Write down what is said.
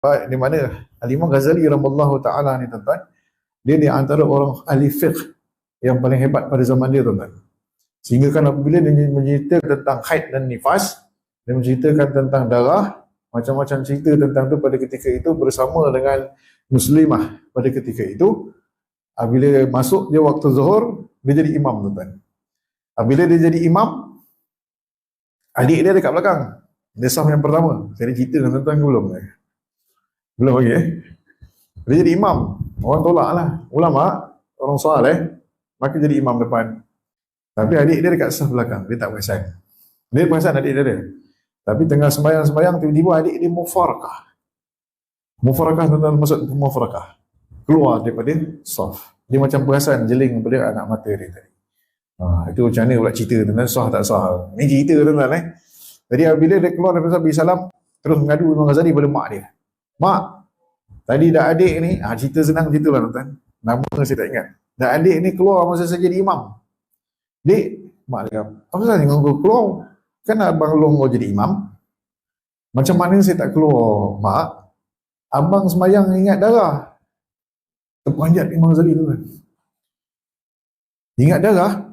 Di mana Al-Imam Ghazali rahimallahu taala ni tuan-tuan, dia di antara orang ahli fiqh yang paling hebat pada zaman dia tuan-tuan. Sehingga kan apabila dia menceritakan tentang haid dan nifas, dia menceritakan tentang darah, macam-macam cerita tentang tu pada ketika itu bersama dengan muslimah pada ketika itu. Bila masuk dia waktu zuhur, dia jadi imam tuan-tuan. Bila dia jadi imam, adik dia dekat belakang. Dia saf yang pertama. Saya cerita dengan tuan-tuan belum? Belum lagi Dia jadi imam. Orang tolak lah. Ulama, orang soleh, maka jadi imam depan. Tapi adik dia dekat saf belakang. Dia tak perasan. Dia perasan adik dia. Tapi tengah sembahyang-sembahyang, tiba-tiba adik dia mufarakah. Mufarakah tuan-tuan, maksud mufarakah. Keluar daripada saf. Dia macam perasan jeling daripada anak mata dia tadi. Itu macam mana pula cerita tuan-tuan, sah tak sah. Ini cerita tuan-tuan. Jadi bila dia keluar daripada Nabi Salam, terus mengadu Imam Ghazali pada mak dia. Mak, tadi dah adik ni, cerita senang cerita lah tuan-tuan. Nama saya tak ingat. Dah adik ni keluar masa saya jadi imam. Dik, mak dia kata, apa sahaja kau keluar? Kan abang long kau jadi imam. Macam mana saya tak keluar, mak? Abang semayang ingat darah. Terpanjat Imam Ghazali tuan-tuan. Ingat darah?